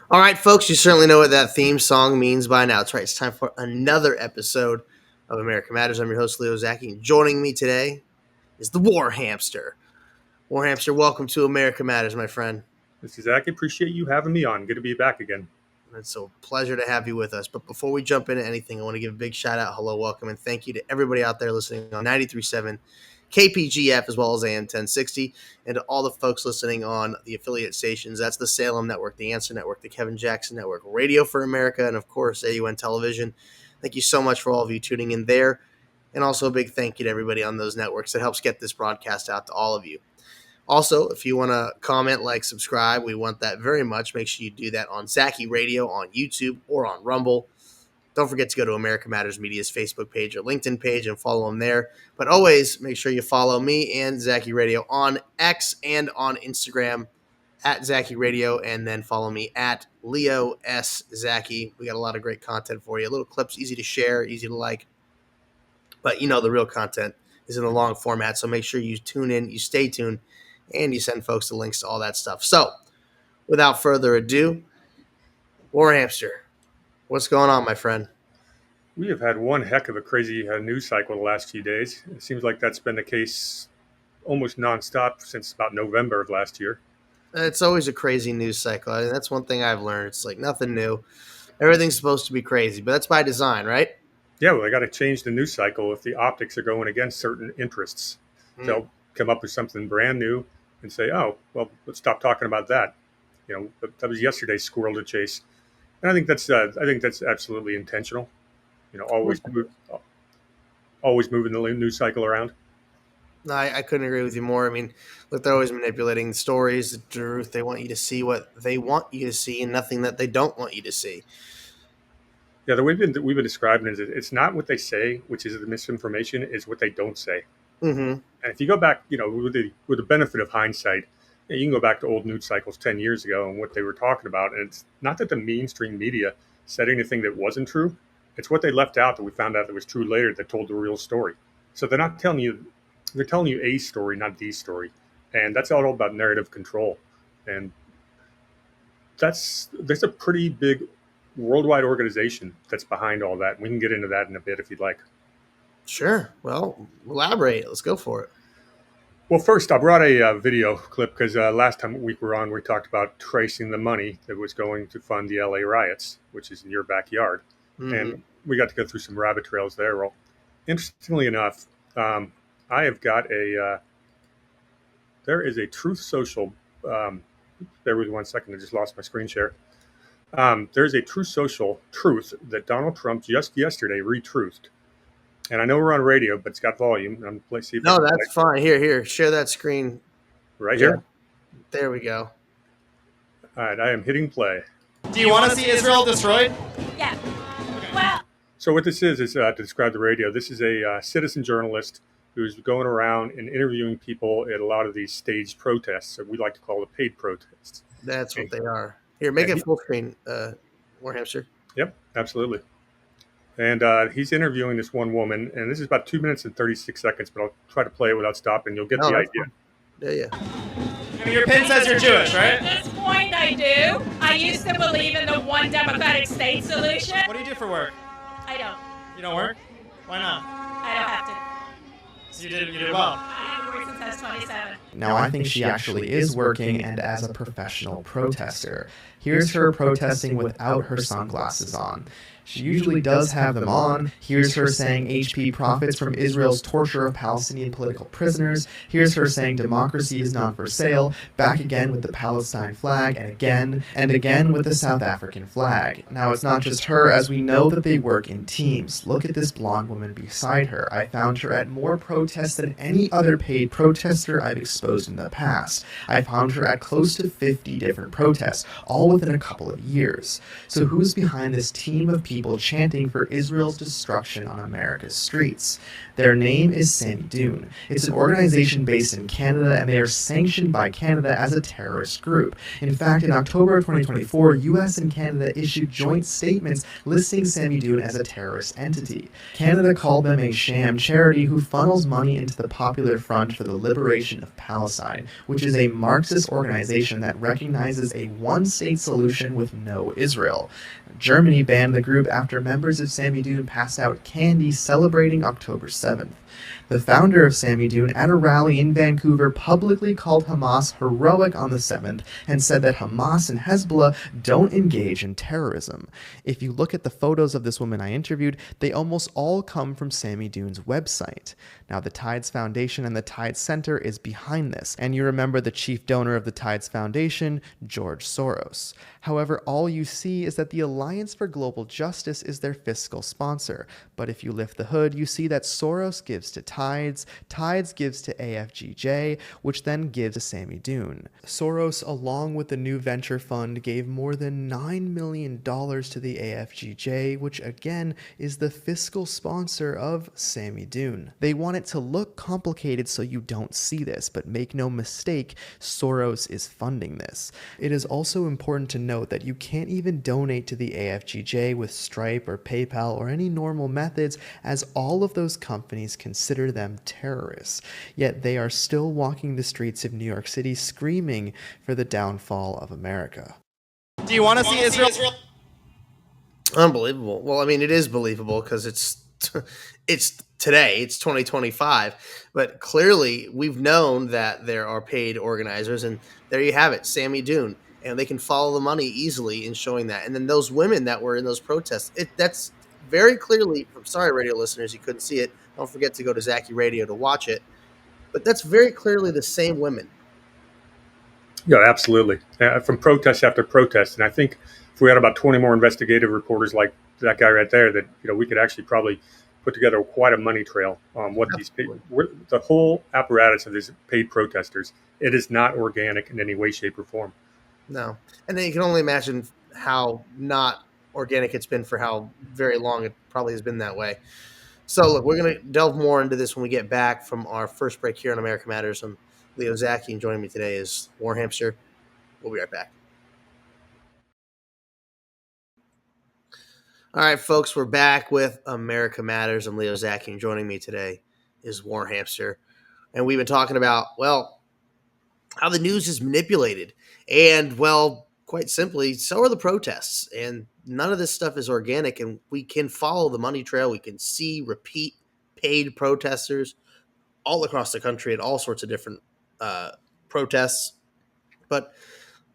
All right, folks, you certainly know what that theme song means by now. That's right. It's time for another episode of America Matters. I'm your host, Leo Zacky, and joining me today is the War Hamster. War Hamster, welcome to America Matters, my friend. Mr. Zacky, appreciate you having me on. Good to be back again. It's a pleasure to have you with us. But before we jump into anything, I want to give a big shout out, hello, welcome, and thank you to everybody out there listening on 93.7 KPGF as well as AM 1060, and to all the folks listening on the affiliate stations. That's the Salem Network, the Answer Network, the Kevin Jackson Network, Radio for America, and of course, AUN Television. Thank you so much for all of you tuning in there. And also a big thank you to everybody on those networks that helps get this broadcast out to all of you. Also, if you want to comment, like, subscribe, we want that very much. Make sure you do that on Zacky Radio, on YouTube, or on Rumble. Don't forget to go to America Matters Media's Facebook page or LinkedIn page and follow them there. But always make sure you follow me and Zacky Radio on X and on Instagram at Zacky Radio, and then follow me at Leo S. Zacky. We got a lot of great content for you. Little clips, easy to share, easy to like. But you know the real content is in the long format, so make sure you tune in, you stay tuned, and you send folks the links to all that stuff. So, without further ado, War Hamster, what's going on, my friend? We have had one heck of a crazy news cycle the last few days. It seems like that's been the case almost nonstop since about November of last year. It's always a crazy news cycle. I mean, that's one thing I've learned. It's like nothing new. Everything's supposed to be crazy, but that's by design, right? Yeah, well, they got to change the news cycle if the optics are going against certain interests. They'll come up with something brand new and say, oh, well, let's stop talking about that. You know, that was yesterday's squirrel to chase. And I think that's absolutely intentional. You know, always moving the news cycle around. No, I couldn't agree with you more. I mean, look, they're always manipulating the stories, the truth. They want you to see what they want you to see and nothing that they don't want you to see. Yeah, the way we've been describing it is it's not what they say, which is the misinformation, is what they don't say. Mm-hmm. And if you go back, you know, with the benefit of hindsight, you can go back to old news cycles 10 years ago and what they were talking about. And it's not that the mainstream media said anything that wasn't true. It's what they left out that we found out that was true later that told the real story. So they're not telling you, they're telling you a story, not the story. And that's all about narrative control. And there's a pretty big worldwide organization that's behind all that. We can get into that in a bit if you'd like. Sure. Well, elaborate. Let's go for it. Well, first, I brought a video clip because last time we were on, we talked about tracing the money that was going to fund the LA riots, which is in your backyard. Mm-hmm. And we got to go through some rabbit trails there. Well, interestingly enough, I have got there is a Truth Social, bear with me 1 second, I just lost my screen share. There's a Truth Social truth that Donald Trump just yesterday retruthed. And I know we're on radio, but it's got volume. Let's see if no, that's fine. Here, share that screen. Right here? There we go. All right, I am hitting play. Do you want to see Israel destroyed? Yeah. Well. So what this is to describe the radio, this is a citizen journalist who's going around and interviewing people at a lot of these staged protests that we like to call the paid protests. That's what they are. Here, make it full screen, War Hamster. Yep, absolutely. And he's interviewing this one woman, and this is about 2 minutes and 36 seconds, but I'll try to play it without stopping. You'll get the idea. Yeah. Your pin says you're Jewish, right? At this point, I do. I used to believe in the one democratic state solution. What do you do for work? I don't. You don't work? Why not? I don't have to. So you did well. I haven't worked since I was 27. Now, I think she actually is working and as a professional protester. Here's her protesting without her sunglasses on. She usually does have them on. Here's her saying HP profits from Israel's torture of Palestinian political prisoners. Here's her saying democracy is not for sale. Back again with the Palestine flag, and again with the South African flag. Now, it's not just her, as we know that they work in teams. Look at this blonde woman beside her. I found her at more protests than any other paid protester I've exposed in the past. I found her at close to 50 different protests, all within a couple of years. So who's behind this team of people chanting for Israel's destruction on America's streets? Their name is Sammy Dune. It's an organization based in Canada, and they are sanctioned by Canada as a terrorist group. In fact, in October of 2024, US and Canada issued joint statements listing Sammy Dune as a terrorist entity. Canada called them a sham charity who funnels money into the Popular Front for the Liberation of Palestine, which is a Marxist organization that recognizes a one-state solution with no Israel. Germany banned the group after members of Sammy Dune passed out candy celebrating October 7th. The founder of Sammy Dune, at a rally in Vancouver, publicly called Hamas heroic on the 7th and said that Hamas and Hezbollah don't engage in terrorism. If you look at the photos of this woman I interviewed, they almost all come from Sammy Dune's website. Now, the Tides Foundation and the Tides Center is behind this, and you remember the chief donor of the Tides Foundation, George Soros. However, all you see is that the Alliance for Global Justice is their fiscal sponsor. But if you lift the hood, you see that Soros gives to Tides, Tides gives to AFGJ, which then gives to Sammy Dune. Soros, along with the New Venture Fund, gave more than $9 million to the AFGJ, which again is the fiscal sponsor of Sammy Dune. They want it to look complicated so you don't see this, but make no mistake, Soros is funding this. It is also important to note that you can't even donate to the AFGJ with Stripe or PayPal or any normal methods, as all of those companies consider them terrorists. Yet they are still walking the streets of New York City screaming for the downfall of America. Do you want to see Israel? Unbelievable. Well, I mean, it is believable because it's today, it's 2025, but clearly we've known that there are paid organizers, and there you have it, Sammy Dune, and they can follow the money easily in showing that. And then those women that were in those protests, that's very clearly, I'm sorry, radio listeners, you couldn't see it. Don't forget to go to Zacky Radio to watch it, but that's very clearly the same women. Yeah, absolutely. From protest after protest. And I think if we had about 20 more investigative reporters like that guy right there, that we could actually probably put together quite a money trail on what these the whole apparatus of these paid protesters. It is not organic in any way, shape, or form. No. And then you can only imagine how not organic it's been for how very long it probably has been that way. So, look, we're going to delve more into this when we get back from our first break here on America Matters. I'm Leo Zacky, and joining me today is War Hamster. We'll be right back. All right, folks, we're back with America Matters. I'm Leo Zacky, and joining me today is War Hamster. And we've been talking about, well, how the news is manipulated. And, well, quite simply, so are the protests. And none of this stuff is organic, and we can follow the money trail. We can see repeat paid protesters all across the country at all sorts of different protests. But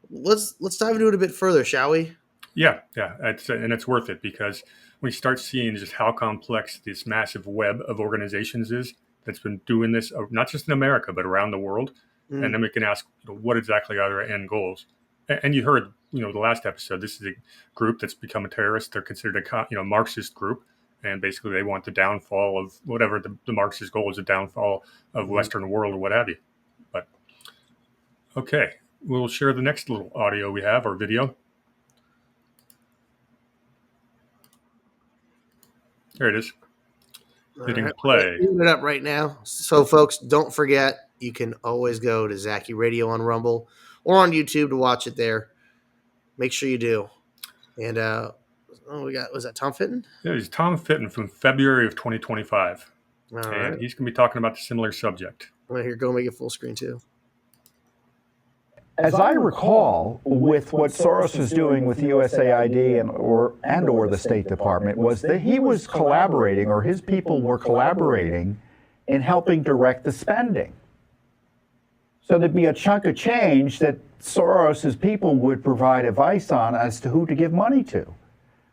let's dive into it a bit further, shall we? Yeah, it's worth it, because we start seeing just how complex this massive web of organizations is that's been doing this, not just in America, but around the world. Mm. And then we can ask, what exactly are their end goals? And you heard, the last episode, this is a group that's become a terrorist. They're considered a Marxist group. And basically they want the downfall of whatever the Marxist goal is, the downfall of Western world or what have you. But, okay, we'll share the next little audio we have, or video. There it is. Hitting play. We're it up right now. So, folks, don't forget, you can always go to Zacky Radio on Rumble or on YouTube to watch it there. Make sure you do. And was that Tom Fitton? Yeah, he's Tom Fitton from February of 2025. All and right. He's going to be talking about a similar subject. Well, here, go make it full screen too. As I recall, with what Soros was doing with USAID and or the State Department, was that he was collaborating, or his people were collaborating, in helping direct the spending. So there'd be a chunk of change that Soros's people would provide advice on as to who to give money to.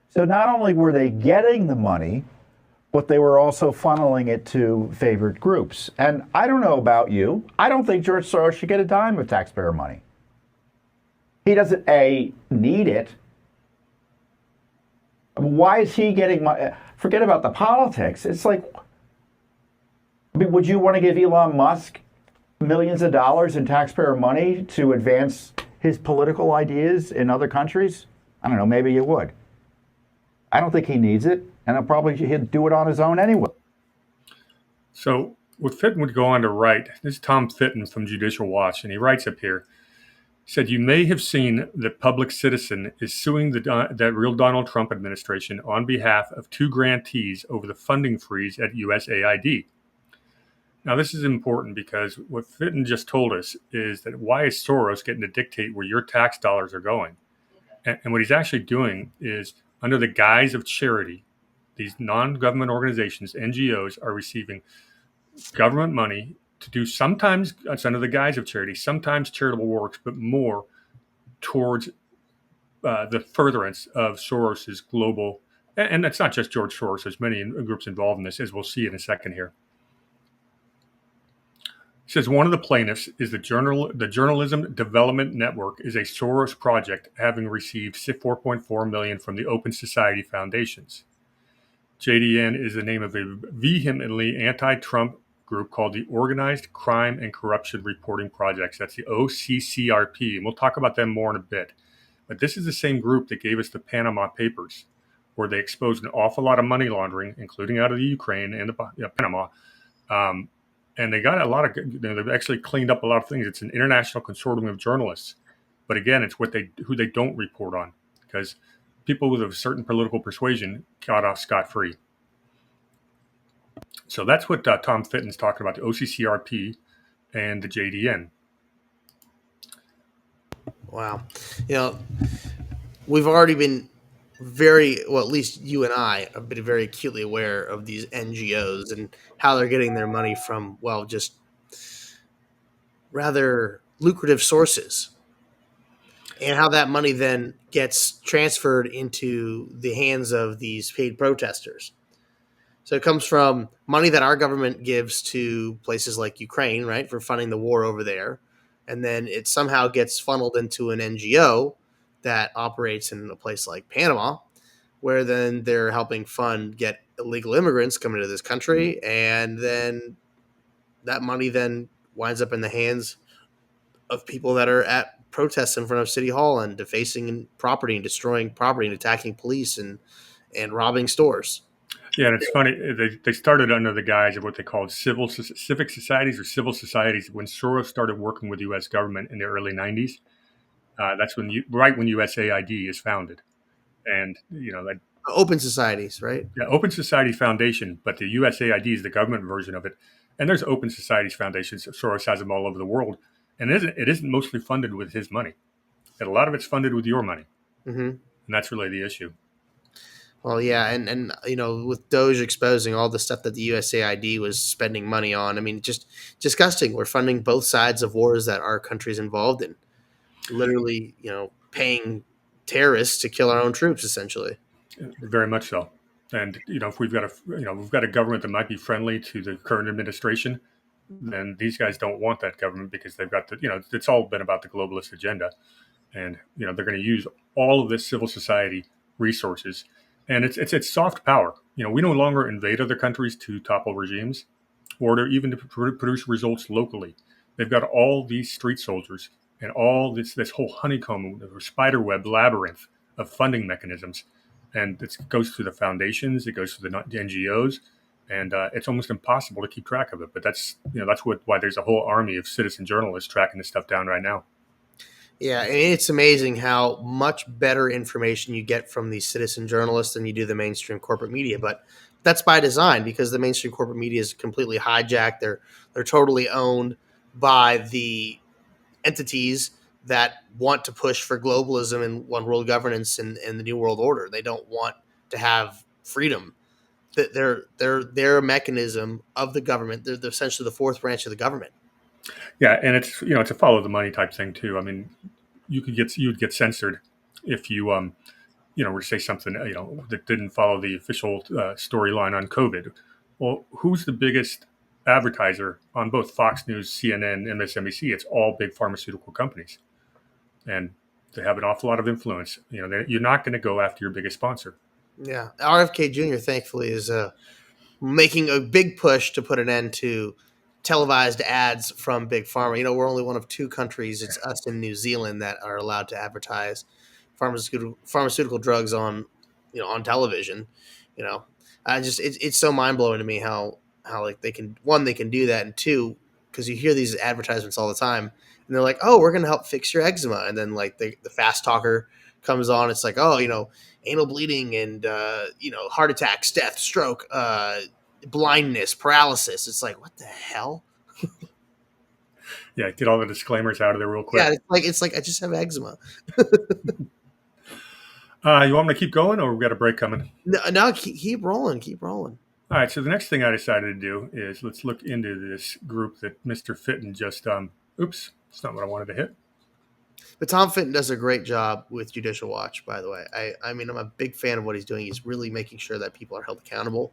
So not only were they getting the money, but they were also funneling it to favored groups. And I don't know about you, I don't think George Soros should get a dime of taxpayer money. He doesn't, need it. Why is he getting money? Forget about the politics. It's like, would you want to give Elon Musk millions of dollars in taxpayer money to advance his political ideas in other countries? I don't know, maybe you would. I don't think he needs it, and he'd do it on his own anyway. So what Fitton would go on to write, this is Tom Fitton from Judicial Watch, and he writes up here, said, you may have seen that Public Citizen is suing the real Donald Trump administration on behalf of 2 grantees over the funding freeze at USAID. Now, this is important because what Fitton just told us is that why is Soros getting to dictate where your tax dollars are going? And what he's actually doing is, under the guise of charity, these non-government organizations, NGOs, are receiving government money to do, sometimes it's under the guise of charity, sometimes charitable works, but more towards the furtherance of Soros's global, and it's not just George Soros, there's many groups involved in this, as we'll see in a second here. It says one of the plaintiffs is the Journalism Development Network is a Soros project having received $4.4 million from the Open Society Foundations. JDN is the name of a vehemently anti-Trump group called the Organized Crime and Corruption Reporting Projects. That's the OCCRP, and we'll talk about them more in a bit. But this is the same group that gave us the Panama Papers, where they exposed an awful lot of money laundering, including out of the Ukraine and Panama. And they got a lot of, they've actually cleaned up a lot of things. It's an international consortium of journalists. But again, it's who they don't report on, because people with a certain political persuasion got off scot-free. So that's what Tom Fitton's talking about, the OCCRP and the JDN. Wow. We've already been at least you and I have been very acutely aware of these NGOs and how they're getting their money from, just rather lucrative sources, and how that money then gets transferred into the hands of these paid protesters. So it comes from money that our government gives to places like Ukraine, right, for funding the war over there. And then it somehow gets funneled into an NGO that operates in a place like Panama, where then they're helping get illegal immigrants coming to this country. And then that money then winds up in the hands of people that are at protests in front of City Hall and defacing property and destroying property and attacking police and robbing stores. Yeah, and it's funny. They started under the guise of what they called civic societies or civil societies when Soros started working with the U.S. government in the early 90s. That's when USAID is founded. And, that Open Societies, right? Yeah, Open Society Foundation, but the USAID is the government version of it. And there's Open Societies Foundations. Soros has them all over the world. And it isn't mostly funded with his money. And a lot of it's funded with your money. Mm-hmm. And that's really the issue. Well, yeah, and with Doge exposing all the stuff that the USAID was spending money on, I mean, just disgusting. We're funding both sides of wars that our country's involved in. Literally, paying terrorists to kill our own troops, essentially. Very much so. And if we've got a government that might be friendly to the current administration, then these guys don't want that government because they've got it's all been about the globalist agenda, and they're going to use all of this civil society resources. And it's soft power. We no longer invade other countries to topple regimes or to even to produce results locally. They've got all these street soldiers and all this whole honeycomb, spiderweb labyrinth of funding mechanisms. And it goes through the foundations, it goes through the NGOs, and it's almost impossible to keep track of it. But that's why there's a whole army of citizen journalists tracking this stuff down right now. Yeah, and it's amazing how much better information you get from these citizen journalists than you do the mainstream corporate media. But that's by design, because the mainstream corporate media is completely hijacked. They're totally owned by the entities that want to push for globalism and one world governance and the new world order. They don't want to have freedom. They're a mechanism of the government. They're essentially the fourth branch of the government. Yeah, and it's it's a follow the money type thing too. I mean, you would get censored if you were to say something that didn't follow the official storyline on COVID. Well, who's the biggest advertiser on both Fox News, CNN, MSNBC? It's all big pharmaceutical companies, and they have an awful lot of influence. You're not going to go after your biggest sponsor. Yeah, RFK Jr. thankfully is making a big push to put an end to televised ads from Big Pharma. We're only one of 2 countries, it's us and New Zealand, that are allowed to advertise pharmaceutical drugs on, on television. It's so mind blowing to me how how like they can do that, and two, because you hear these advertisements all the time, and they're like, oh, we're gonna help fix your eczema, and then like the fast talker comes on, it's like, oh, anal bleeding and heart attacks, death, stroke, blindness, paralysis. It's like, what the hell? Yeah, get all the disclaimers out of there real quick. Yeah, it's like I just have eczema. You want me to keep going, or we got a break coming? No, keep rolling. All right, so the next thing I decided to do is let's look into this group that Mr. Fitton just, oops, it's not what I wanted to hit. But Tom Fitton does a great job with Judicial Watch, by the way. I mean, I'm a big fan of what he's doing. He's really making sure that people are held accountable.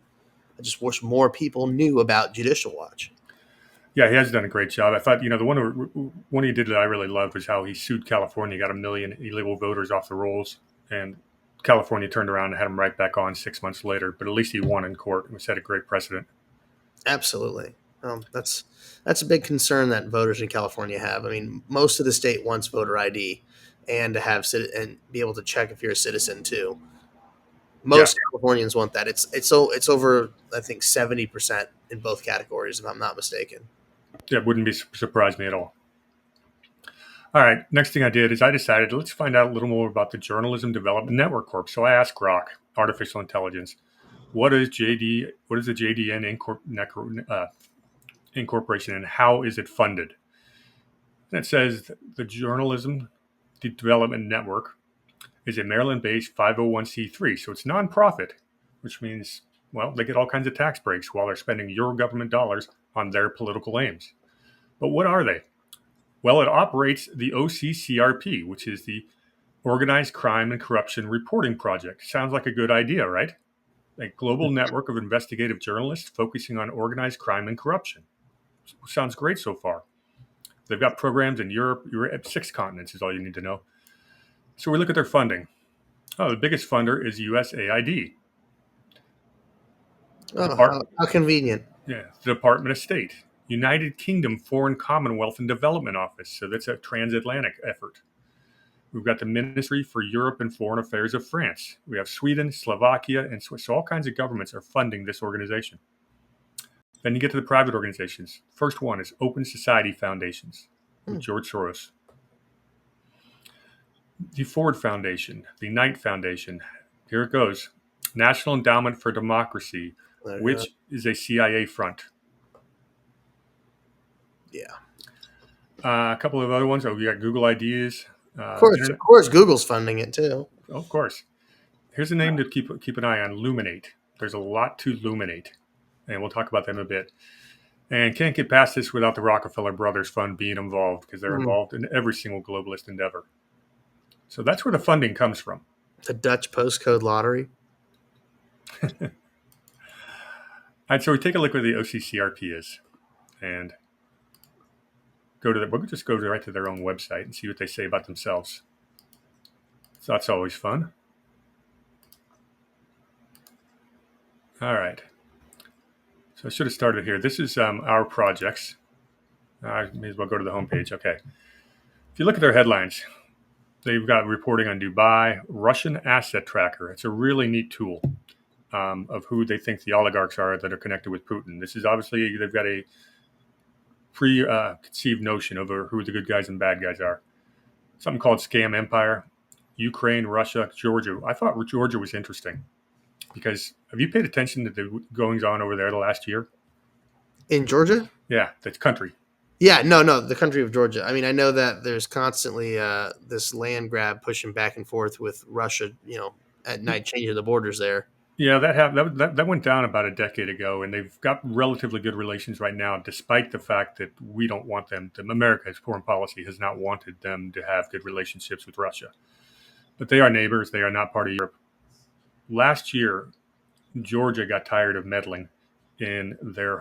I just wish more people knew about Judicial Watch. Yeah, he has done a great job. I thought, the one he did that I really loved was how he sued California, got 1 million illegal voters off the rolls, and California turned around and had him right back on 6 months later. But at least he won in court, and set a great precedent. Absolutely. That's a big concern that voters in California have. I mean, most of the state wants voter ID and to have and be able to check if you're a citizen too. Most Californians want that. It's over, I think, 70% in both categories, if I'm not mistaken. Yeah, it wouldn't surprise me at all. All right, next thing I did is I decided let's find out a little more about the Journalism Development Network Corp. So I asked Grok, artificial intelligence, what is the JDN Incorporation and how is it funded? And it says the Journalism Development Network is a Maryland-based 501c3, so it's nonprofit, which means, well, they get all kinds of tax breaks while they're spending your government dollars on their political aims. But what are they? Well, it operates the OCCRP, which is the Organized Crime and Corruption Reporting Project. Sounds like a good idea, right? A global network of investigative journalists focusing on organized crime and corruption. Sounds great so far. They've got programs in Europe. You're at 6 continents is all you need to know. So we look at their funding. Oh, the biggest funder is USAID. Oh, how convenient. Yeah, the Department of State. United Kingdom Foreign Commonwealth and Development Office. So that's a transatlantic effort. We've got the Ministry for Europe and Foreign Affairs of France. We have Sweden, Slovakia, and Swiss. So all kinds of governments are funding this organization. Then you get to the private organizations. First one is Open Society Foundations with George Soros. The Ford Foundation, the Knight Foundation. Here it goes. National Endowment for Democracy, which is a CIA front. Yeah. A couple of other ones. Oh, we got Google Ideas. Of course, Google's funding it too. Oh, of course. Here's a name to keep an eye on, Luminate. There's a lot to Luminate, and we'll talk about them a bit. And can't get past this without the Rockefeller Brothers Fund being involved, because they're involved in every single globalist endeavor. So that's where the funding comes from. The Dutch postcode lottery. All right, so we take a look where the OCCRP is, and we'll just go right to their own website and see what they say about themselves. So that's always fun. All right. So I should have started here. This is our projects. I may as well go to the homepage. Okay. If you look at their headlines, they've got reporting on Dubai, Russian asset tracker. It's a really neat tool of who they think the oligarchs are that are connected with Putin. This is obviously, they've got a preconceived notion over who the good guys and bad guys are. Something called Scam Empire, Ukraine, Russia, Georgia. I thought Georgia was interesting because have you paid attention to the goings on over there the last year? In Georgia? Yeah, the country. Yeah, no, the country of Georgia. I mean, I know that there's constantly this land grab pushing back and forth with Russia, at night changing the borders there. Yeah, that went down about a decade ago, and they've got relatively good relations right now, despite the fact that we don't want them to. America's foreign policy has not wanted them to have good relationships with Russia. But they are neighbors. They are not part of Europe. Last year, Georgia got tired of meddling in their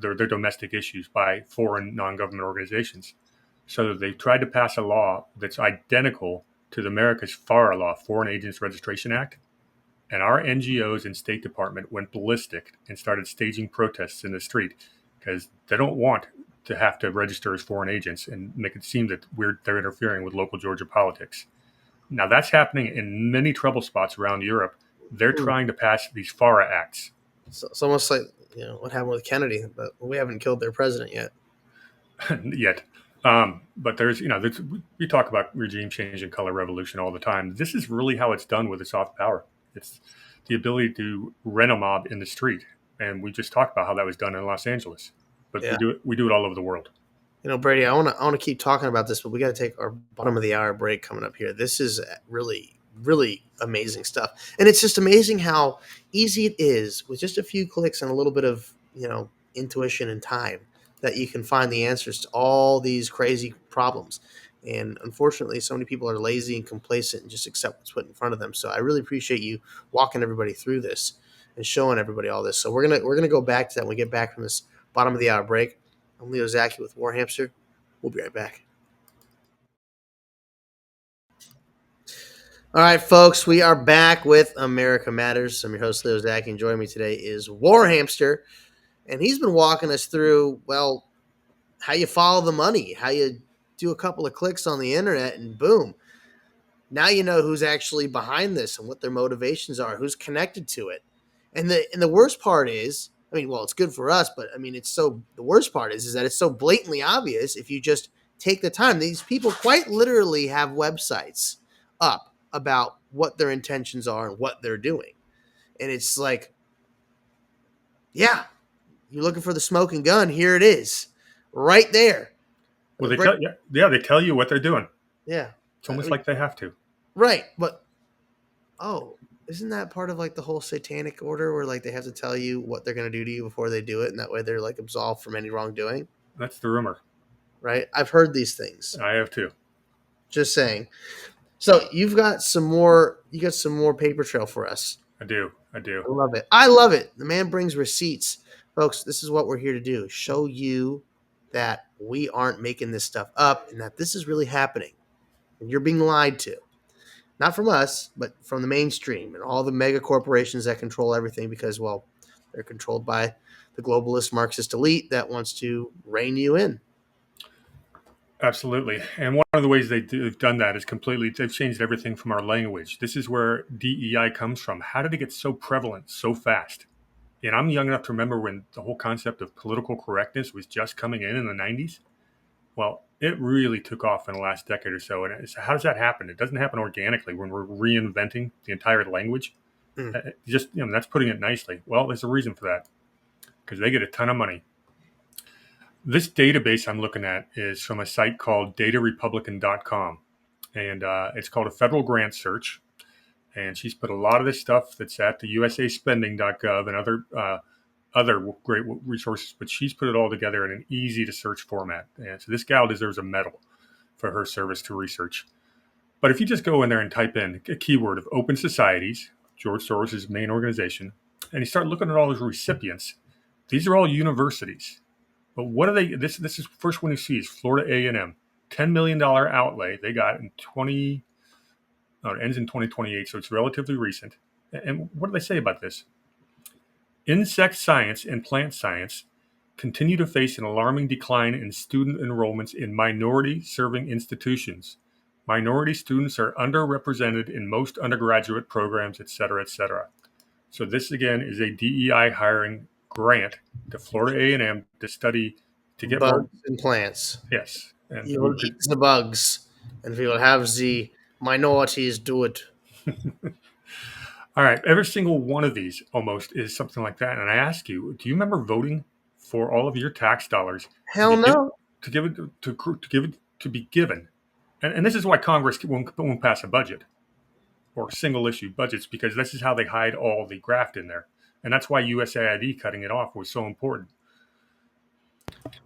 their domestic issues by foreign non-government organizations. So they tried to pass a law that's identical to America's FARA law, Foreign Agents Registration Act. And our NGOs and State Department went ballistic and started staging protests in the street because they don't want to have to register as foreign agents and make it seem that they're interfering with local Georgia politics. Now, that's happening in many trouble spots around Europe. They're trying to pass these FARA acts. So it's almost like what happened with Kennedy, but we haven't killed their president yet. Yet. But we talk about regime change and color revolution all the time. This is really how it's done with a soft power. It's the ability to rent a mob in the street. And we just talked about how that was done in Los Angeles. But we do it all over the world. Brady, I want to keep talking about this, but we got to take our bottom of the hour break coming up here. This is really, really amazing stuff. And it's just amazing how easy it is with just a few clicks and a little bit of, intuition and time that you can find the answers to all these crazy problems. And unfortunately, so many people are lazy and complacent and just accept what's put in front of them. So I really appreciate you walking everybody through this and showing everybody all this. So we're gonna go back to that when we get back from this bottom of the hour break. I'm Leo Zacky with War Hamster. We'll be right back. All right, folks, we are back with America Matters. I'm your host, Leo Zacky, and joining me today is War Hamster. And he's been walking us through, how you follow the money, how you do a couple of clicks on the internet, and boom. Now you know who's actually behind this and what their motivations are, who's connected to it. And the worst part is, it's good for us, but the worst part is that it's so blatantly obvious if you just take the time. These people quite literally have websites up about what their intentions are and what they're doing. And it's like, yeah, you're looking for the smoking gun. Here it is, right there. Well, they tell you what they're doing. Yeah, it's almost like they have to. Right, but isn't that part of the whole satanic order where they have to tell you what they're going to do to you before they do it, and that way they're absolved from any wrongdoing? That's the rumor, right? I've heard these things. I have too. Just saying. So you've got some more. You got some more paper trail for us. I do. I love it. The man brings receipts. Folks, this is what we're here to do. Show you that we aren't making this stuff up and that this is really happening. And you're being lied to. Not from us, but from the mainstream and all the mega corporations that control everything because, they're controlled by the globalist Marxist elite that wants to rein you in. Absolutely. And one of the ways they've done that is they've changed everything from our language. This is where DEI comes from. How did it get so prevalent so fast? And I'm young enough to remember when the whole concept of political correctness was just coming in the 90s. Well, it really took off in the last decade or so. And how does that happen? It doesn't happen organically when we're reinventing the entire language. That's putting it nicely. Well, there's a reason for that because they get a ton of money. This database I'm looking at is from a site called datarepublican.com. And it's called a federal grant search. And she's put a lot of this stuff that's at the usaspending.gov and other great resources, but she's put it all together in an easy to search format. And so this gal deserves a medal for her service to research. But if you just go in there and type in a keyword of open societies, George Soros' main organization, and you start looking at all his recipients, these are all universities. But what are they? This is the first one you see is Florida A&M, $10 million outlay they got in it ends in 2028, so it's relatively recent. And what do they say about this? Insect science and plant science continue to face an alarming decline in student enrollments in minority-serving institutions. Minority students are underrepresented in most undergraduate programs, et cetera, et cetera. So this, again, is a DEI hiring grant to Florida A&M to get bugs and plants. Yes. And you will eat the bugs, and we will have the minorities do it. All right. Every single one of these almost is something like that. And I ask you, do you remember voting for all of your tax dollars? Hell no. To be given. And this is why Congress won't pass a budget or single issue budgets, because this is how they hide all the graft in there. And that's why USAID cutting it off was so important.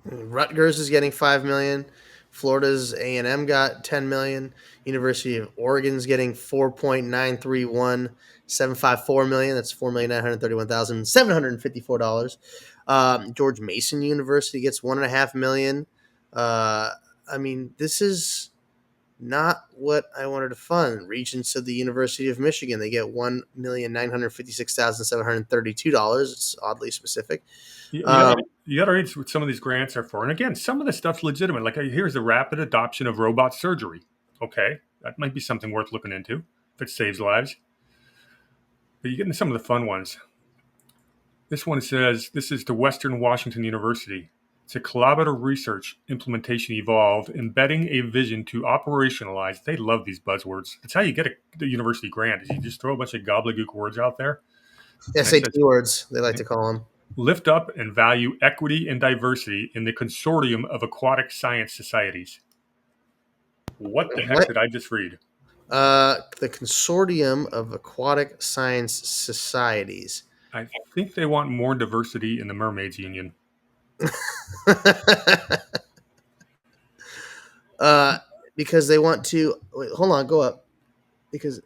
Rutgers is getting $5 million. Florida's A&M got $10 million. University of Oregon's getting $4.931754 million. That's $4,931,754. George Mason University gets $1.5 million. This is not what I wanted to fund. Regents of the University of Michigan, they get $1,956,732. It's oddly specific. You got to read what some of these grants are for. And again, some of the stuff's legitimate. Like here's the rapid adoption of robot surgery. Okay, that might be something worth looking into if it saves lives. But you get into some of the fun ones. This one says, this is to Western Washington University. It's a collaborative research implementation evolved, embedding a vision to operationalize. They love these buzzwords. It's how you get the university grant, is you just throw a bunch of gobbledygook words out there. SAT words, they like to call them. Lift up and value equity and diversity in the consortium of aquatic science societies. What the heck did I just read? The Consortium of Aquatic Science Societies. I think they want more diversity in the Mermaids Union. Because they want to hold on, go up. Because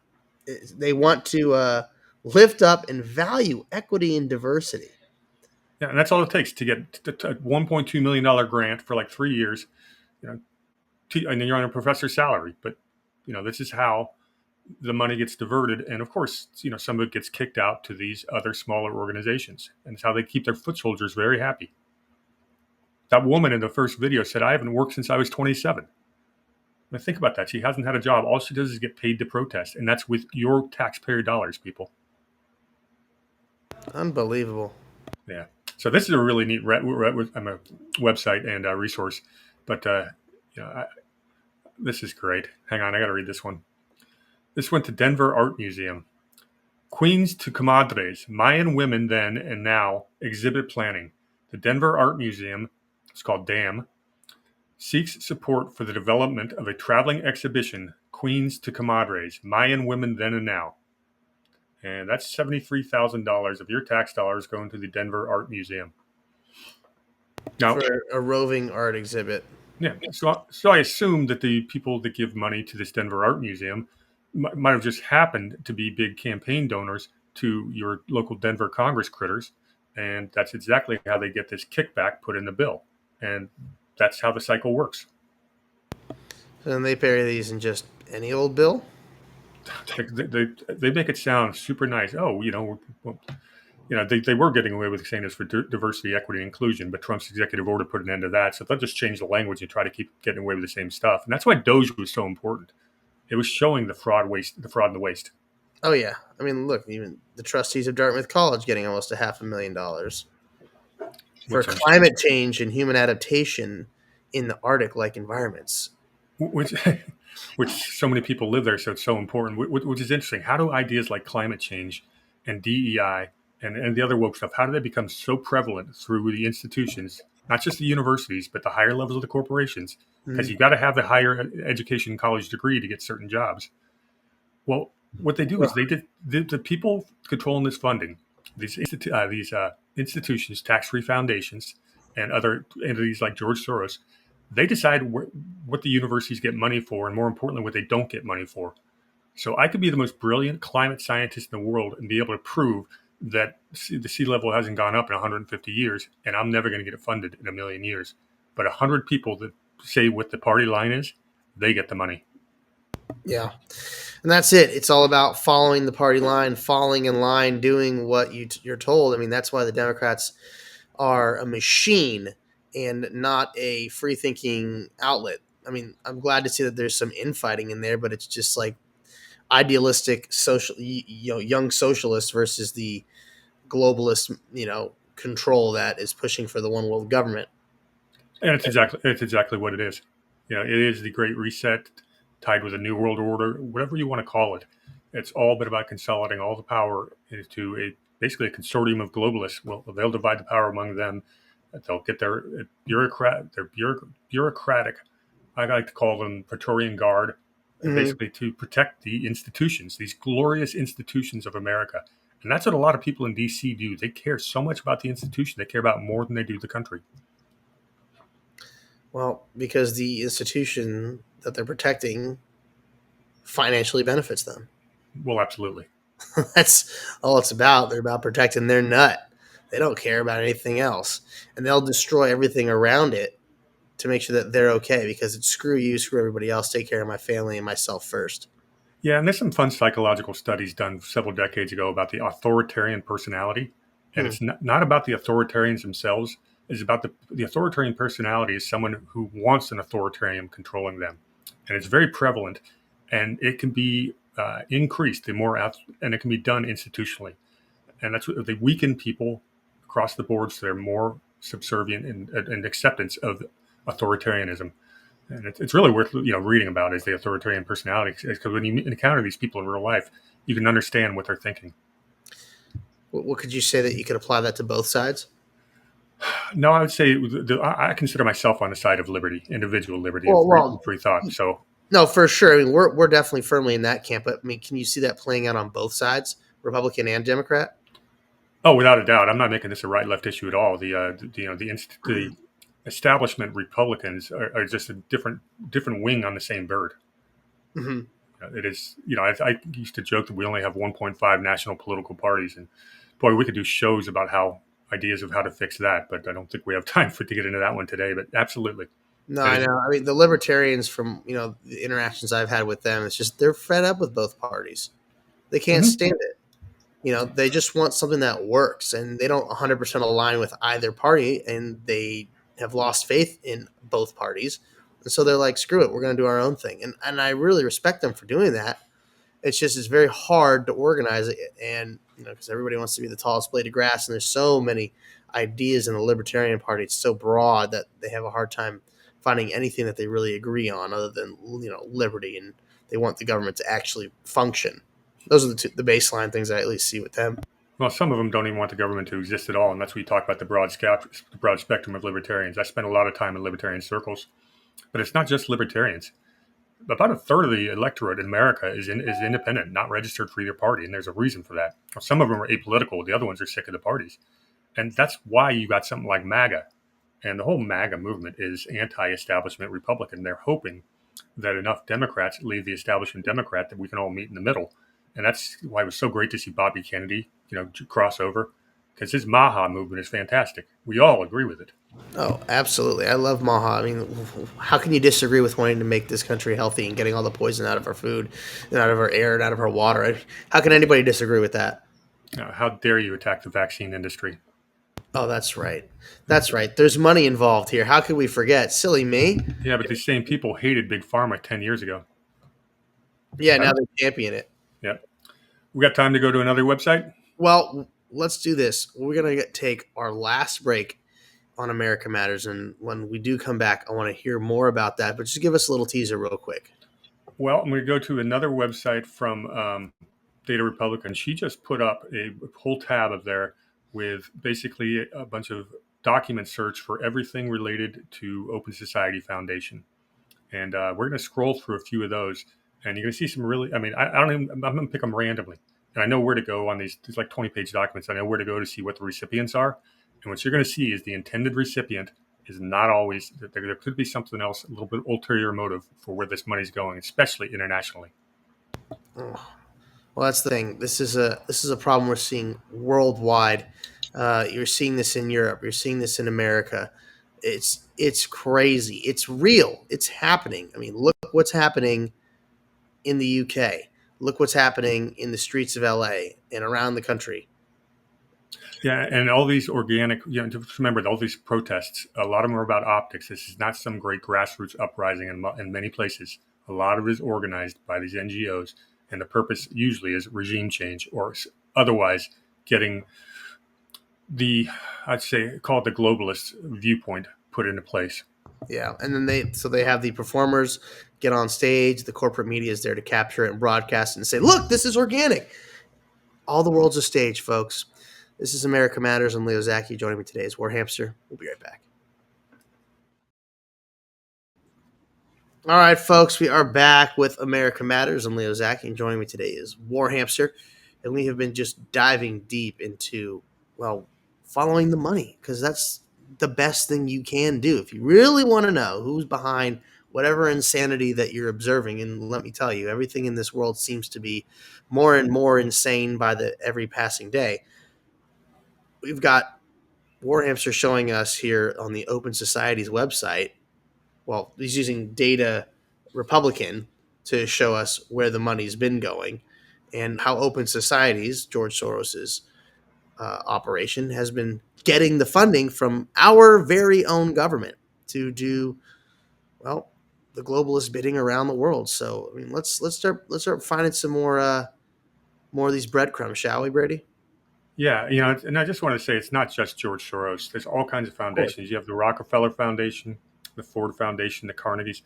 they want to lift up and value equity and diversity. Yeah, and that's all it takes to get a $1.2 million grant for like 3 years. And then you're on a professor's salary. But this is how the money gets diverted, and of course, some of it gets kicked out to these other smaller organizations, and it's how they keep their foot soldiers very happy. That woman in the first video said, "I haven't worked since I was 27." Now think about that. She hasn't had a job. All she does is get paid to protest, and that's with your taxpayer dollars, people. Unbelievable. Yeah. So this is a really neat website and resource, but this is great. Hang on, I got to read this one. This went to Denver Art Museum. Queens to Comadres, Mayan women then and now exhibit planning. The Denver Art Museum, it's called DAM, seeks support for the development of a traveling exhibition, Queens to Comadres, Mayan women then and now. And that's $73,000 of your tax dollars going to the Denver Art Museum. Now, for a roving art exhibit. Yeah, so I assume that the people that give money to this Denver Art Museum might have just happened to be big campaign donors to your local Denver Congress critters, and that's exactly how they get this kickback put in the bill, and that's how the cycle works. And they bury these in just any old bill? They make it sound super nice. Oh, they were getting away with saying this for diversity, equity, and inclusion, but Trump's executive order put an end to that. So they'll just change the language and try to keep getting away with the same stuff. And that's why Doge was so important. It was showing the fraud and the waste. Oh yeah, I mean, look, even the trustees of Dartmouth College getting almost $500,000 for climate change and human adaptation in the Arctic-like environments. Which so many people live there, so it's so important. Which is interesting. How do ideas like climate change and DEI and the other woke stuff, how do they become so prevalent through the institutions, not just the universities, but the higher levels of the corporations? Because you've got to have the higher education college degree to get certain jobs. Well, what they do is the people controlling this funding, these institutions, tax-free foundations, and other entities like George Soros, they decide what the universities get money for, and more importantly, what they don't get money for. So I could be the most brilliant climate scientist in the world and be able to prove that the sea level hasn't gone up in 150 years, and I'm never going to get it funded in a million years. But 100 people that say what the party line is, they get the money. Yeah. And that's it. It's all about following the party line, falling in line, doing what you're told. I mean, that's why the Democrats are a machine and not a free-thinking outlet. I mean, I'm glad to see that there's some infighting in there, but it's just like idealistic young socialists versus the globalist, control that is pushing for the one world government. And it's exactly what it is. It is the Great Reset tied with a new world order, whatever you want to call it. It's all been about consolidating all the power into basically a consortium of globalists. Well, they'll divide the power among them. They'll get their bureaucratic, I like to call them Praetorian Guard, basically to protect the institutions, these glorious institutions of America. And that's what a lot of people in D.C. do. They care so much about the institution. They care about more than they do the country. Well, because the institution that they're protecting financially benefits them. Well, absolutely. That's all it's about. They're about protecting their nut. They don't care about anything else. And they'll destroy everything around it to make sure that they're okay, because it's screw you, screw everybody else, take care of my family and myself first. Yeah, and there's some fun psychological studies done several decades ago about the authoritarian personality. And it's not about the authoritarians themselves. It's about the authoritarian personality is someone who wants an authoritarian controlling them. And it's very prevalent, and it can be increased and it can be done institutionally. And that's what they weaken people across the board, so they're more subservient in acceptance of authoritarianism. And it's really worth reading about is the authoritarian personality, because when you encounter these people in real life, you can understand what they're thinking. What could you say that you could apply that to both sides? No, I would say I consider myself on the side of liberty, individual liberty, and free thought. So no, for sure. I mean, we're definitely firmly in that camp. But I mean, can you see that playing out on both sides, Republican and Democrat? Oh, without a doubt, I'm not making this a right-left issue at all. The establishment Republicans are just a different wing on the same bird. Mm-hmm. It is, I used to joke that we only have 1.5 national political parties, and boy, we could do shows about ideas of how to fix that, but I don't think we have time to get into that one today. But absolutely. No, I know. I mean, the libertarians, from the interactions I've had with them, it's just they're fed up with both parties. They can't stand it. They just want something that works, and they don't 100% align with either party, and they have lost faith in both parties. And so they're like, screw it, we're going to do our own thing. And I really respect them for doing that. It's very hard to organize it, and because everybody wants to be the tallest blade of grass, and there's so many ideas in the Libertarian Party. It's so broad that they have a hard time finding anything that they really agree on, other than liberty, and they want the government to actually function. Those are the baseline things I at least see with them. Well, some of them don't even want the government to exist at all, and that's where you talk about the broad spectrum of libertarians. I spent a lot of time in libertarian circles, but it's not just libertarians. About a third of the electorate in America is independent, not registered for either party, and there's a reason for that. Some of them are apolitical. The other ones are sick of the parties. And that's why you got something like MAGA. And the whole MAGA movement is anti-establishment Republican. They're hoping that enough Democrats leave the establishment Democrat that we can all meet in the middle. And that's why it was so great to see Bobby Kennedy, cross over, because his Maha movement is fantastic. We all agree with it. Oh, absolutely. I love Maha. I mean, how can you disagree with wanting to make this country healthy and getting all the poison out of our food and out of our air and out of our water? How can anybody disagree with that? How dare you attack the vaccine industry? Oh, that's right. That's right. There's money involved here. How could we forget? Silly me. Yeah, but these same people hated Big Pharma 10 years ago. Yeah, now they champion it. Yeah. We got time to go to another website? Well, let's do this. We're going to take our last break on America Matters, and when we do come back, I want to hear more about that, but just give us a little teaser real quick. Well, I'm going to go to another website from Data Republican. She just put up a whole tab of there with basically a bunch of document search for everything related to Open Society Foundation. And we're going to scroll through a few of those, and you're going to see some really, I'm going to pick them randomly. And I know where to go on these like 20-page documents. I know where to go to see what the recipients are. And what you're going to see is the intended recipient is not always, there could be something else, a little bit ulterior motive for where this money's going, especially internationally. Oh. Well, that's the thing. This is a problem we're seeing worldwide. You're seeing this in Europe. You're seeing this in America. It's crazy. It's real. It's happening. I mean, look what's happening in the UK. Look what's happening in the streets of LA and around the country. Yeah, and all these organic, just remember all these protests, a lot of them are about optics. This is not some great grassroots uprising in many places. A lot of it is organized by these NGOs, and the purpose usually is regime change or otherwise getting I'd say, call it the globalist viewpoint put into place. Yeah, and then they have the performers get on stage. The corporate media is there to capture it and broadcast it and say, look, this is organic. All the world's a stage, folks. This is America Matters. I'm Leo Zacky. Joining me today is War Hamster. We'll be right back. All right, folks, we are back with America Matters. I'm Leo Zacky, and joining me today is War Hamster. And we have been just diving deep into, following the money, because that's the best thing you can do. If you really want to know who's behind whatever insanity that you're observing, and let me tell you, everything in this world seems to be more and more insane by every passing day. We've got War Hamster showing us here on the Open Society's website. Well, he's using Data Republican to show us where the money's been going and how Open Societies, George Soros's operation, has been getting the funding from our very own government to do, the globalist bidding around the world. So, I mean, let's start finding some more of these breadcrumbs, shall we, Brady? Yeah, and I just want to say it's not just George Soros. There's all kinds of foundations. You have the Rockefeller Foundation, the Ford Foundation, the Carnegies.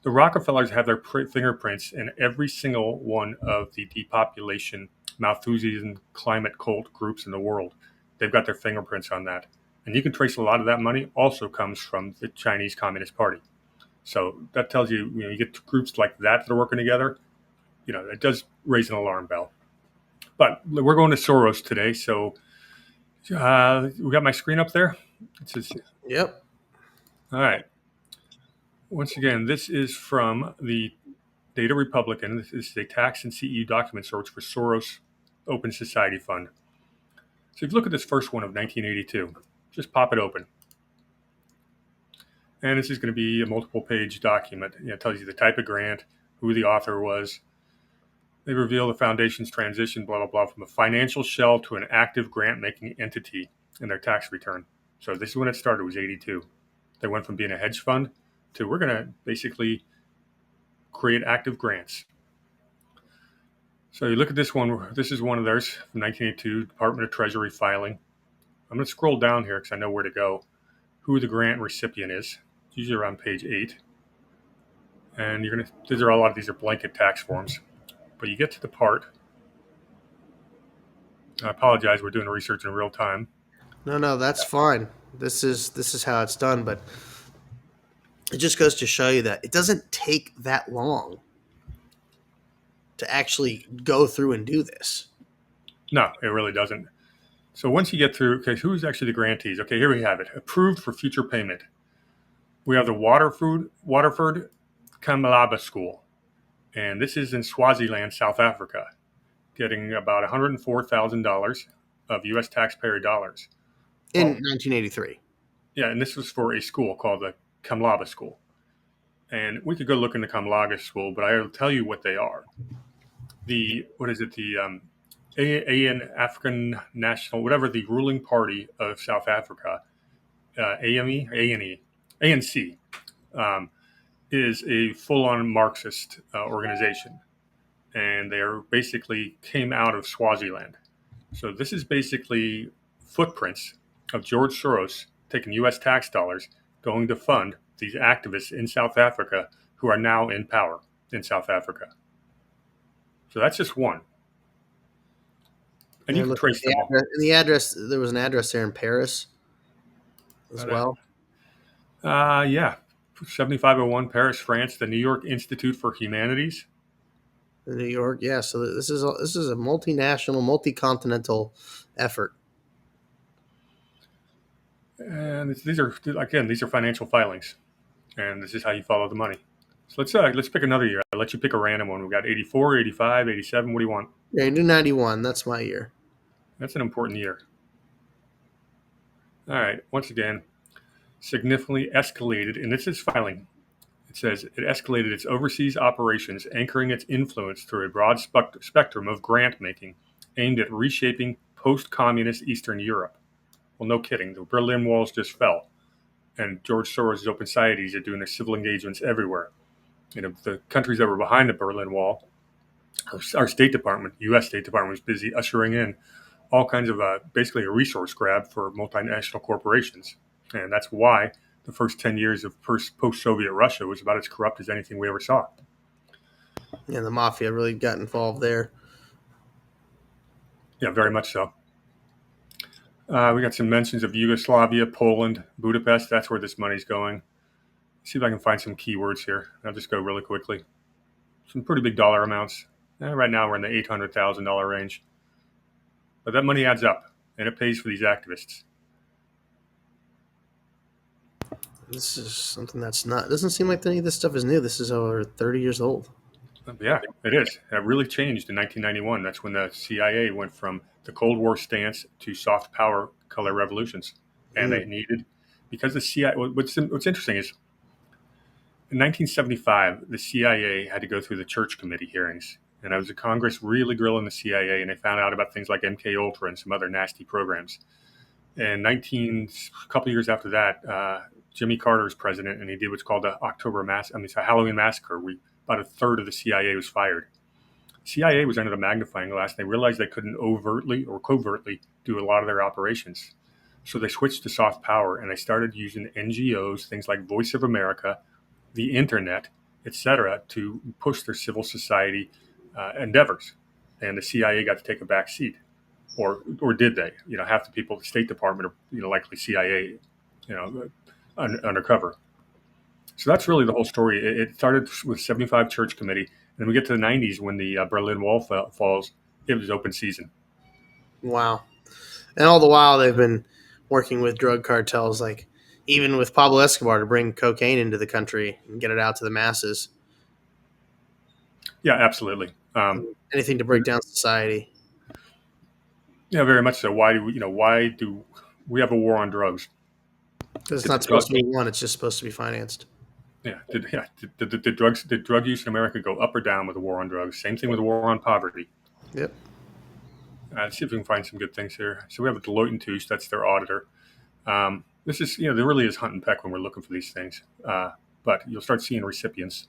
The Rockefellers have their fingerprints in every single one of the depopulation, Malthusian climate cult groups in the world. They've got their fingerprints on that. And you can trace a lot of that money also comes from the Chinese Communist Party. So that tells you, you get groups like that are working together. It does raise an alarm bell. But we're going to Soros today, so we got my screen up there. It says, Yep. All right. Once again, this is from the Data Republican. This is a tax and CEU document search for Soros Open Society Fund. So if you look at this first one of 1982, just pop it open. And this is going to be a multiple-page document. It tells you the type of grant, who the author was. They reveal the foundation's transition, blah, blah, blah, from a financial shell to an active grant-making entity in their tax return. So this is when it started. It was 82. They went from being a hedge fund to we're going to basically create active grants. So you look at this one. This is one of theirs from 1982, Department of Treasury filing. I'm going to scroll down here because I know where to go. Who the grant recipient is. It's usually around page 8. And a lot of these are blanket tax forms. But you get to the part. I apologize. We're doing research in real time. No, that's fine. This is how it's done, but it just goes to show you that it doesn't take that long to actually go through and do this. No, it really doesn't. So once you get through, okay, who's actually the grantees? Okay, here we have it. Approved for future payment. We have the Waterford Kamalaba School. And this is in Swaziland, South Africa, getting about $104,000 of U.S. taxpayer dollars. In 1983. Yeah, and this was for a school called the Kamalaba School. And we could go look in the Kamalaba School, but I'll tell you what they are. The African National, whatever the ruling party of South Africa, ANC, is a full-on Marxist organization, and they basically came out of Swaziland. So this is basically footprints of George Soros taking U.S. tax dollars going to fund these activists in South Africa who are now in power in South Africa. So that's just one. And you can trace them all. The address, there was an address there in Paris as well. Yeah. 7501 Paris, France, the New York Institute for Humanities. New York, yeah. So this is a multinational, multi-continental effort. And these are financial filings, and this is how you follow the money. So let's pick another year. I'll let you pick a random one. We got 84, 85, 87. What do you want? Yeah, you do 91. That's my year. That's an important year. All right. Once again, significantly escalated, and this is filing. It says it escalated its overseas operations, anchoring its influence through a broad spectrum of grant making aimed at reshaping post-communist Eastern Europe. Well, no kidding. The Berlin Walls just fell, and George Soros' open societies are doing their civil engagements everywhere. The countries that were behind the Berlin Wall, our State Department, U.S. State Department, was busy ushering in all kinds of basically a resource grab for multinational corporations. And that's why the first 10 years of post-Soviet Russia was about as corrupt as anything we ever saw. Yeah, the mafia really got involved there. Yeah, very much so. We got some mentions of Yugoslavia, Poland, Budapest. That's where this money's going. See if I can find some keywords here. I'll just go really quickly. Some pretty big dollar amounts. Right now we're in the $800,000 range. But that money adds up, and it pays for these activists. This is something that's not. It doesn't seem like any of this stuff is new. This is over 30 years old. Yeah, it is. It really changed in 1991. That's when the CIA went from the Cold War stance to soft power color revolutions. And they needed, because the CIA, what's interesting is, in 1975, the CIA had to go through the Church Committee hearings. And I was in Congress really grilling the CIA, and they found out about things like MK Ultra and some other nasty programs. And a couple years after that, Jimmy Carter was president, and he did what's called the Halloween massacre. About a third of the CIA was fired. CIA was under the magnifying glass. They realized they couldn't overtly or covertly do a lot of their operations. So they switched to soft power, and they started using NGOs, things like Voice of America, the internet, etc., to push their civil society endeavors. And the CIA got to take a back seat, or did they? Half the people at the State Department are likely CIA, undercover. So that's really the whole story. It started with 75 Church Committee, and then we get to the 90s when the Berlin Wall falls. It was open season. Wow. And all the while they've been working with drug cartels, like even with Pablo Escobar, to bring cocaine into the country and get it out to the masses. Yeah, absolutely. Anything to break down society. Yeah, very much so. Why do we have a war on drugs? Because it's not supposed to be one; it's just supposed to be financed. Yeah. Did drug use in America go up or down with the war on drugs? Same thing with the war on poverty. Yep. Let's see if we can find some good things here. So we have a Deloitte and Touche. That's their auditor. This is, there really is hunt and peck when we're looking for these things. But you'll start seeing recipients.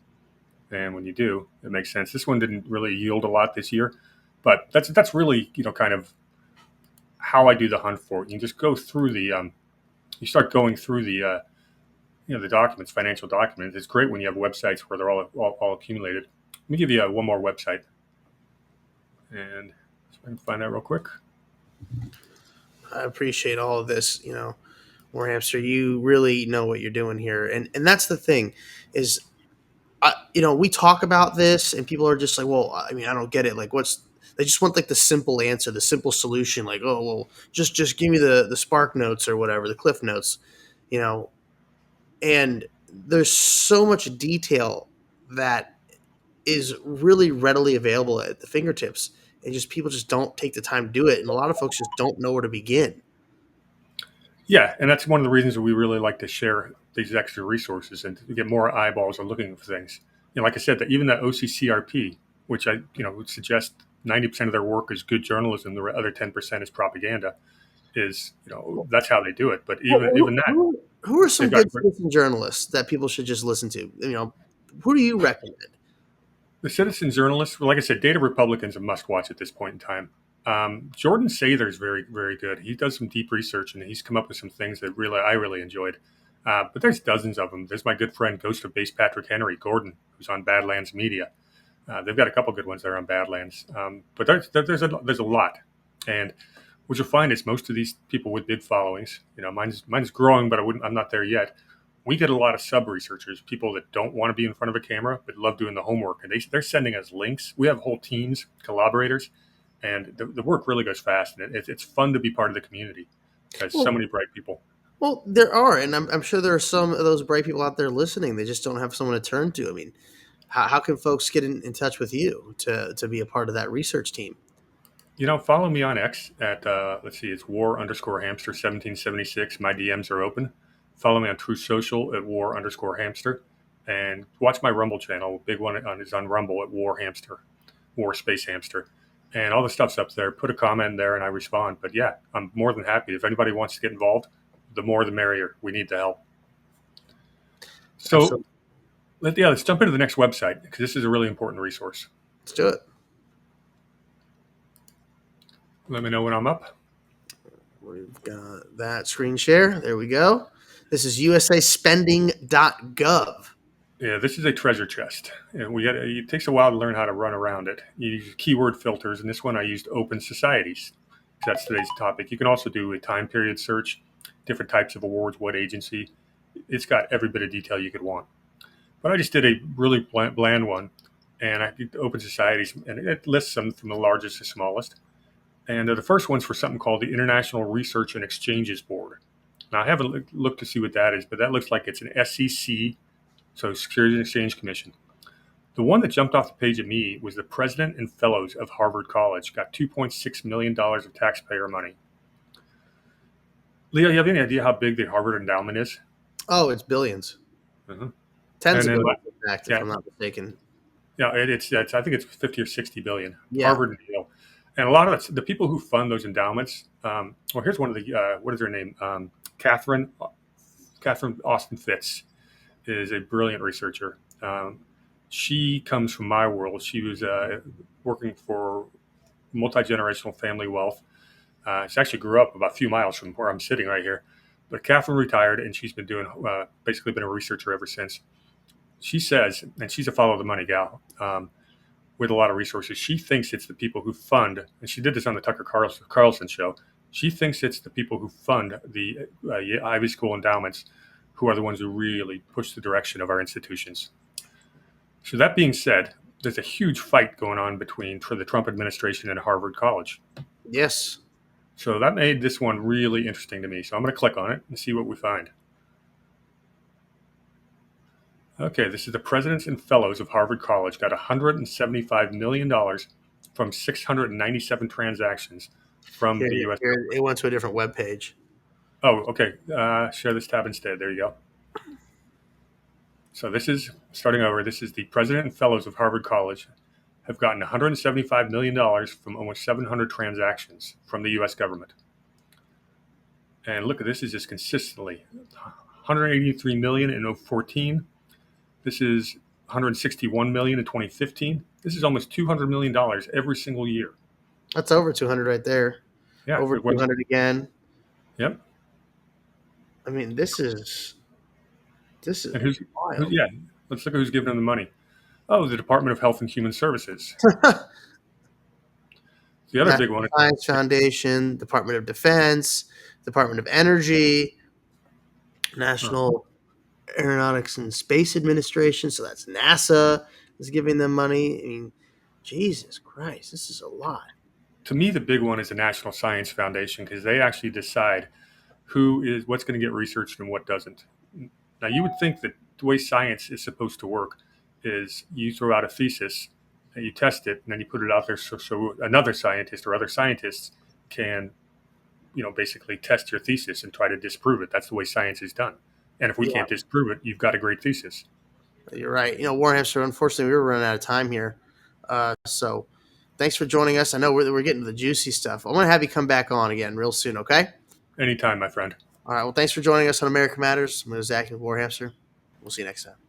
And when you do, it makes sense. This one didn't really yield a lot this year. But that's really, kind of how I do the hunt for it. You just go through you start going through the documents, financial documents. It's great when you have websites where they're all accumulated. Let me give you one more website. And I can find that real quick. I appreciate all of this, War Hamster. You really know what you're doing here, and that's the thing, is, we talk about this, and people are just like, well, I don't get it. Like, they just want like the simple answer, the simple solution. Like, oh, well, just give me the Spark Notes or whatever, the Cliff Notes, And there's so much detail that is really readily available at the fingertips. And people just don't take the time to do it. And a lot of folks just don't know where to begin. Yeah, and that's one of the reasons that we really like to share these extra resources and to get more eyeballs on looking for things. Like I said, that even the OCCRP, which I would suggest 90% of their work is good journalism, the other 10% is propaganda, is that's how they do it. But even that, who are some good citizen journalists that people should just listen to? Who do you recommend? The citizen journalists, well, like I said, Data Republican's a must-watch at this point in time. Jordan Sather is very, very good. He does some deep research, and he's come up with some things that I really enjoyed. But there's dozens of them. There's my good friend, Ghost of Base Patrick Henry, Gordon, who's on Badlands Media. They've got a couple good ones there on Badlands. But there's a lot. And what you'll find is most of these people with big followings, mine's growing, but I'm not there yet. We get a lot of sub-researchers, people that don't want to be in front of a camera, but love doing the homework. And they're sending us links. We have whole teams, collaborators, and the work really goes fast. And it's fun to be part of the community because so many bright people. Well, there are, and I'm sure there are some of those bright people out there listening. They just don't have someone to turn to. How can folks get in touch with you to be a part of that research team? Follow me on X at, it's war_hamster1776. My DMs are open. Follow me on Truth Social at war_hamster. And watch my Rumble channel. Big one is on Rumble at War Space Hamster. And all the stuff's up there. Put a comment there and I respond. But yeah, I'm more than happy. If anybody wants to get involved, the more the merrier. We need the help. So, let's jump into the next website because this is a really important resource. Let's do it. Let me know when I'm up. We've got that screen share. There we go. This is usaspending.gov. Yeah, this is a treasure chest. And it takes a while to learn how to run around it. You use keyword filters, and this one I used open societies. That's today's topic. You can also do a time period search, different types of awards, what agency. It's got every bit of detail you could want. But I just did a really bland one, and I did open societies, and it lists them from the largest to smallest. And the first one's for something called the International Research and Exchanges Board. Now, I haven't looked to see what that is, but that looks like it's an SEC, so Securities and Exchange Commission. The one that jumped off the page at me was the President and Fellows of Harvard College, got $2.6 million of taxpayer money. Leo, you have any idea how big the Harvard endowment is? Oh, it's billions. Mm-hmm. Tens of billions, in fact, if I'm not mistaken. Yeah, it's I think it's 50 or 60 billion. Yeah. Harvard and Yale. And a lot of the people who fund those endowments, here's one of the, what is her name? Catherine Austin Fitz is a brilliant researcher. She comes from my world. She was working for multi-generational family wealth. She actually grew up about a few miles from where I'm sitting right here. But Catherine retired, and she's been doing basically been a researcher ever since. She says, and she's a follow the money gal with a lot of resources. She thinks it's the people who fund, and she did this on the Tucker Carlson show. She thinks it's the people who fund the Ivy School endowments who are the ones who really push the direction of our institutions. So that being said, there's a huge fight going on between the Trump administration and Harvard College. Yes. So that made this one really interesting to me. So I'm going to click on it and see what we find. Okay, this is the presidents and fellows of Harvard College got $175 million from 697 transactions from the U.S. It went to a different web page. Oh, okay. Share this tab instead. There you go. So this is, starting over, this is the president and fellows of Harvard College have gotten $175 million from almost 700 transactions from the U.S. government. And look at this, is just consistently $183 million in 2014. This is $161 million in 2015. This is almost $200 million every single year. That's over 200 right there. Yeah, over 200 again. Yep. I mean, this is and who's wild. Yeah, let's look at who's giving them the money. Oh, the Department of Health and Human Services. The other big one is Science Foundation, Department of Defense, Department of Energy, National Aeronautics and Space Administration. So that's NASA is giving them money. I mean, Jesus Christ, this is a lot. To me, the big one is the National Science Foundation, because they actually decide what's going to get researched and what doesn't. Now, you would think that the way science is supposed to work is you throw out a thesis and you test it, and then you put it out there so another scientist or other scientists can, basically test your thesis and try to disprove it. That's the way science is done. And if we can't disprove it, you've got a great thesis. You're right. Warhamster, unfortunately, we were running out of time here. So thanks for joining us. I know we're getting to the juicy stuff. I'm going to have you come back on again real soon, okay? Anytime, my friend. All right. Well, thanks for joining us on America Matters. I'm Zacky with Warhamster. We'll see you next time.